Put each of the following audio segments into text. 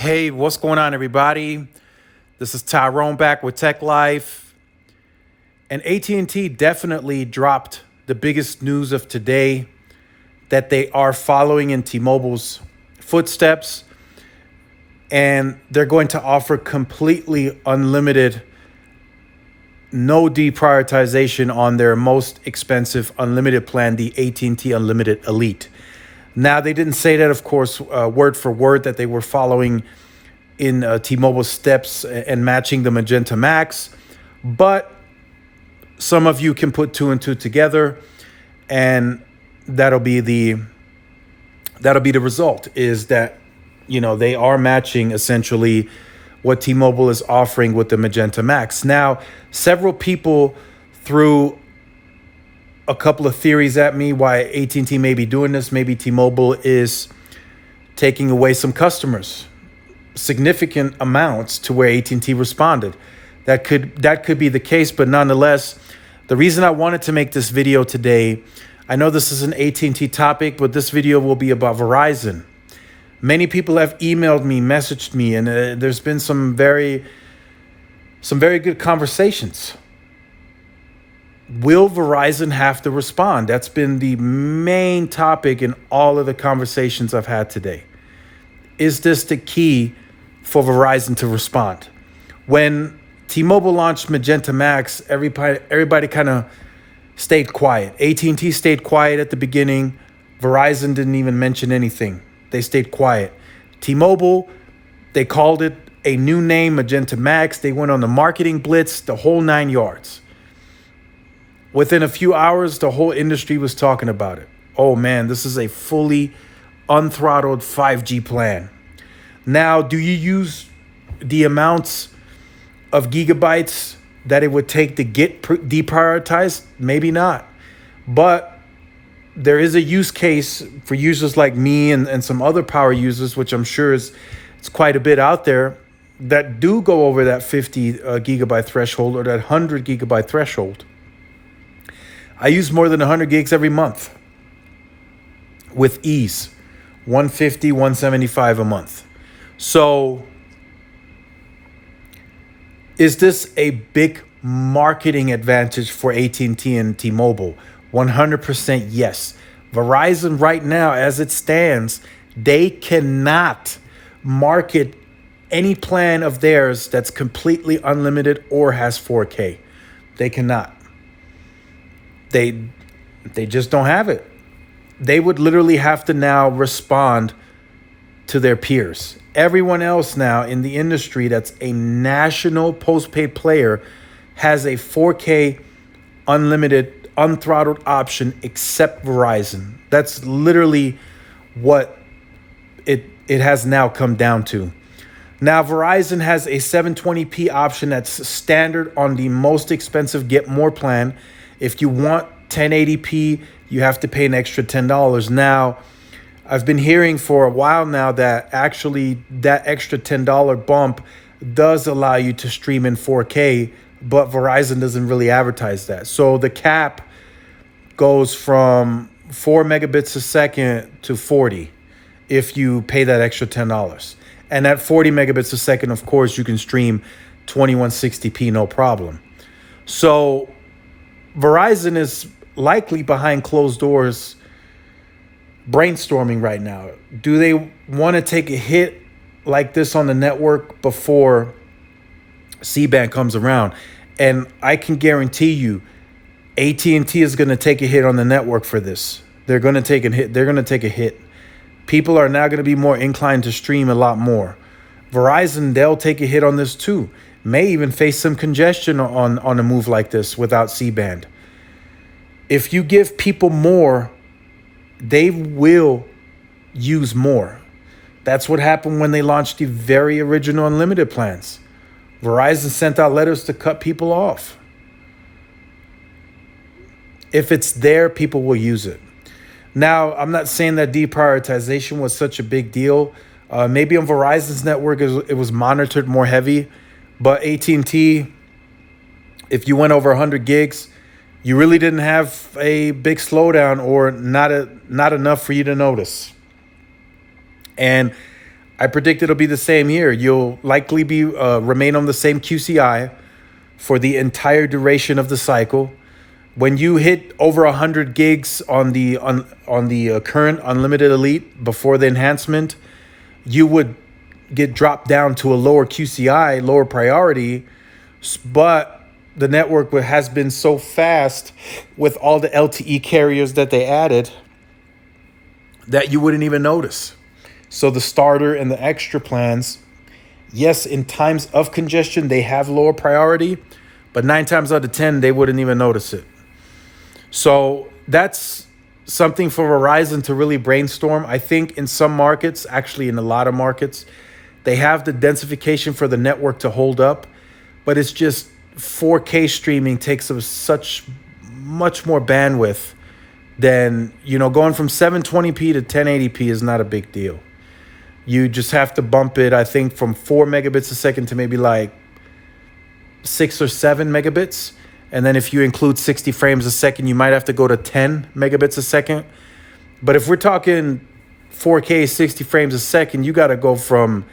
Hey, what's going on, everybody? This is Tyrone back with Tech Life. And AT&T definitely dropped the biggest news of today that they are following in T-Mobile's footsteps, and they're going to offer completely unlimited, no deprioritization on their most expensive unlimited plan, the AT&T Unlimited Elite. Now, they didn't say that, of course, word for word, that they were following in T-Mobile's steps and matching the Magenta Max, but some of you can put two and two together, and that'll be the result, is that they are matching essentially what T-Mobile is offering with the Magenta Max. Now, several people threw a couple of theories at me why AT&T may be doing this. Maybe T-Mobile is taking away some customers, significant amounts, to where AT&T responded. That could be the case, but nonetheless, the reason I wanted to make this video today, I know this is an AT&T topic, but this video will be about Verizon. Many people have emailed me, messaged me, and there's been some very good conversations. Will Verizon have to respond? That's been the main topic in all of the conversations I've had today. Is this the key for Verizon to respond? When T-Mobile launched Magenta Max, everybody kind of stayed quiet. AT&T stayed quiet at the beginning. Verizon didn't even mention anything. They stayed quiet. T-Mobile, they called it a new name, Magenta Max. They went on the marketing blitz, the whole 9 yards. Within a few hours, the whole industry was talking about it. Oh man, this is a fully unthrottled 5G plan. Now, do you use the amounts of gigabytes that it would take to get deprioritized? Maybe not. But there is a use case for users like me and some other power users, which I'm sure it's quite a bit out there, that do go over that 50 gigabyte threshold or that 100 gigabyte threshold. I use more than 100 gigs every month with ease, 150, 175 a month. So is this a big marketing advantage for AT&T and T-Mobile? 100% yes. Verizon right now, as it stands, they cannot market any plan of theirs that's completely unlimited or has 4K. They cannot. They just don't have it. They would literally have to now respond to their peers. Everyone else now in the industry that's a national postpaid player has a 4K unlimited, unthrottled option except Verizon. That's literally what it has now come down to. Now, Verizon has a 720p option that's standard on the most expensive Get More plan. If you want 1080p, you have to pay an extra $10. Now, I've been hearing for a while now that actually that extra $10 bump does allow you to stream in 4K, but Verizon doesn't really advertise that. So the cap goes from 4 megabits a second to 40 if you pay that extra $10. And at 40 megabits a second, of course, you can stream 2160p, no problem. So Verizon is likely behind closed doors brainstorming right now. Do they want to take a hit like this on the network before C-band comes around? And I can guarantee you, AT&T is going to take a hit on the network for this. They're going to take a hit. They're going to take a hit. People are now going to be more inclined to stream a lot more. Verizon, they'll take a hit on this too. May even face some congestion on a move like this without C-band. If you give people more, they will use more. That's what happened when they launched the very original unlimited plans. Verizon sent out letters to cut people off. If it's there, people will use it. Now, I'm not saying that deprioritization was such a big deal. Maybe on Verizon's network, it was monitored more heavy. But AT&T, if you went over 100 gigs, you really didn't have a big slowdown or not enough for you to notice. And I predict it'll be the same here. You'll likely be remain on the same QCI for the entire duration of the cycle. When you hit over 100 gigs on the current unlimited elite before the enhancement, you would get dropped down to a lower QCI, lower priority, but the network has been so fast with all the LTE carriers that they added that you wouldn't even notice. So the starter and the extra plans, yes, in times of congestion, they have lower priority, but 9 times out of 10, they wouldn't even notice it. So that's something for Verizon to really brainstorm. I think in some markets, actually in a lot of markets, they have the densification for the network to hold up, but it's just 4K streaming takes up such much more bandwidth than, going from 720p to 1080p is not a big deal. You just have to bump it, I think, from 4 megabits a second to maybe like 6 or 7 megabits. And then if you include 60 frames a second, you might have to go to 10 megabits a second. But if we're talking 4K 60 frames a second, you got to go from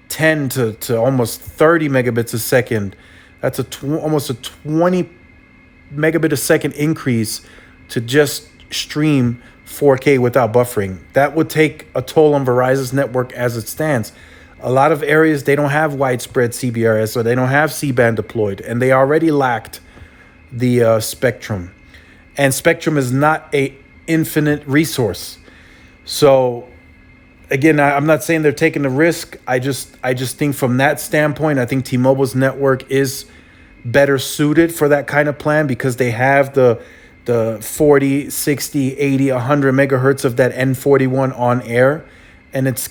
10 to almost 30 megabits a second. That's almost a 20 megabit a second increase to just stream 4K without buffering. That would take a toll on Verizon's network as it stands. A lot of areas, they don't have widespread CBRS or they don't have C-band deployed, and they already lacked the spectrum. And spectrum is not a infinite resource. So again, I'm not saying they're taking the risk. I just think from that standpoint, I think T-Mobile's network is better suited for that kind of plan because they have the 40, 60, 80, 100 megahertz of that N41 on air. And it's,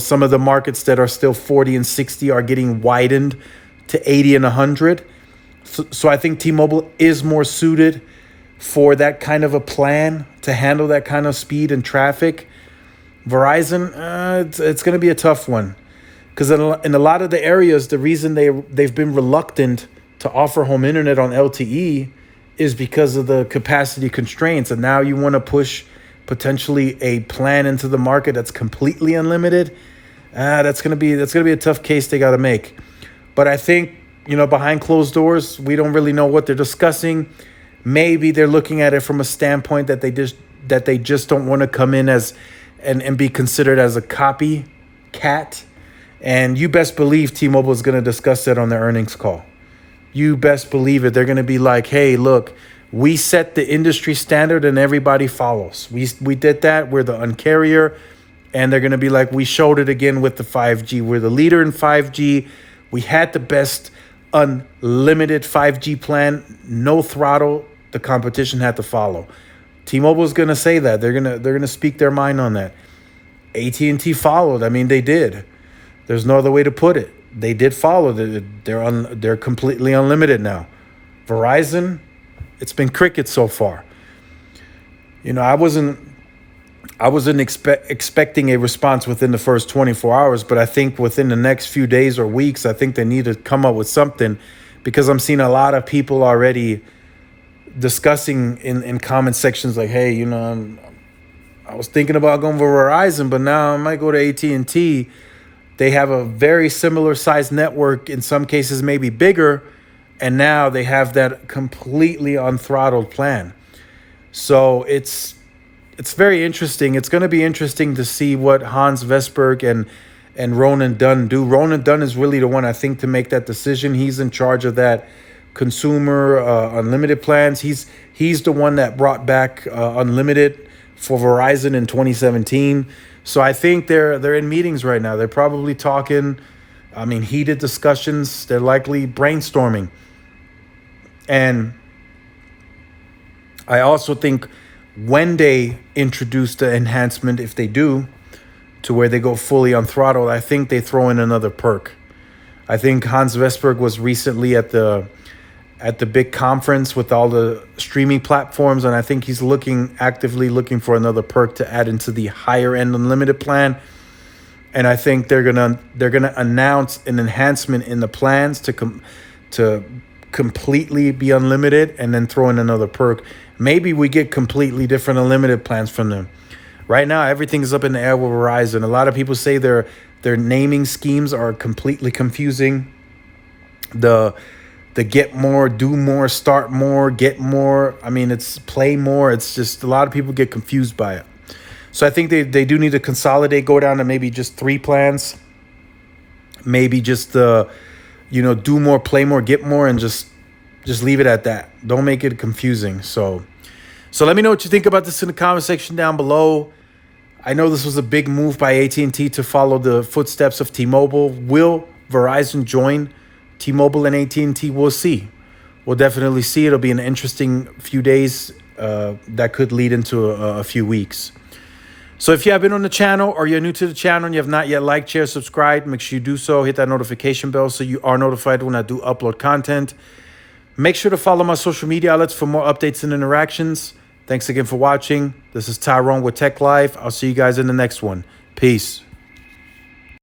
some of the markets that are still 40 and 60 are getting widened to 80 and 100. So I think T-Mobile is more suited for that kind of a plan to handle that kind of speed and traffic. Verizon, it's going to be a tough one because in a lot of the areas, the reason they've been reluctant to offer home internet on LTE is because of the capacity constraints. And now you want to push potentially a plan into the market that's completely unlimited. That's going to be a tough case they got to make. But I think, behind closed doors, we don't really know what they're discussing. Maybe they're looking at it from a standpoint that they just don't want to come in as and be considered as a copycat. And you best believe T-Mobile is going to discuss that on their earnings call. You best believe it. They're going to be like, hey, look, we set the industry standard and everybody follows. We did that. We're the Un-carrier. And they're going to be like, we showed it again with the 5G. We're the leader in 5G. We had the best unlimited 5G plan, no throttle. The competition had to follow. T-Mobile is going to say that. They're going to speak their mind on that. AT&T followed. I mean, they did. There's no other way to put it. They did follow. They're completely unlimited now. Verizon, it's been cricket so far. I wasn't expecting a response within the first 24 hours, but I think within the next few days or weeks, I think they need to come up with something because I'm seeing a lot of people already discussing in comment sections like, hey, I was thinking about going for Verizon, but now I might go to AT&T. They have a very similar size network, in some cases maybe bigger, and now they have that completely unthrottled plan. So it's very interesting. It's going to be interesting to see what Hans Vestberg and Ronan Dunn do. Ronan Dunn is really the one, I think, to make that decision. He's in charge of that consumer unlimited plans. He's the one that brought back unlimited for Verizon in 2017. So I think they're in meetings right now. They're probably talking, heated discussions. They're likely brainstorming. And I also think when they introduce the enhancement, if they do, to where they go fully unthrottled, I think they throw in another perk. I think Hans Vestberg was recently at the big conference with all the streaming platforms, and I think he's actively looking for another perk to add into the higher end unlimited plan. And I think they're gonna announce an enhancement in the plans to completely be unlimited, and then throw in another perk. Maybe we get completely different unlimited plans from them. Right now, everything's up in the air with Verizon. A lot of people say they're Their naming schemes are completely confusing. The get more, do more, start more, get more. I mean, it's play more. It's just a lot of people get confused by it. So I think they do need to consolidate, go down to maybe just 3 plans. Maybe just do more, play more, get more, and just leave it at that. Don't make it confusing. So let me know what you think about this in the comment section down below. I know this was a big move by AT&T to follow the footsteps of T-Mobile. Will Verizon join T-Mobile and AT&T? We'll see. We'll definitely see. It'll be an interesting few days that could lead into a few weeks. So if you have been on the channel or you're new to the channel and you have not yet liked, share, subscribe, make sure you do so. Hit that notification bell so you are notified when I do upload content. Make sure to follow my social media outlets for more updates and interactions. Thanks again for watching. This is Tyrone with Tech Live. I'll see you guys in the next one. Peace.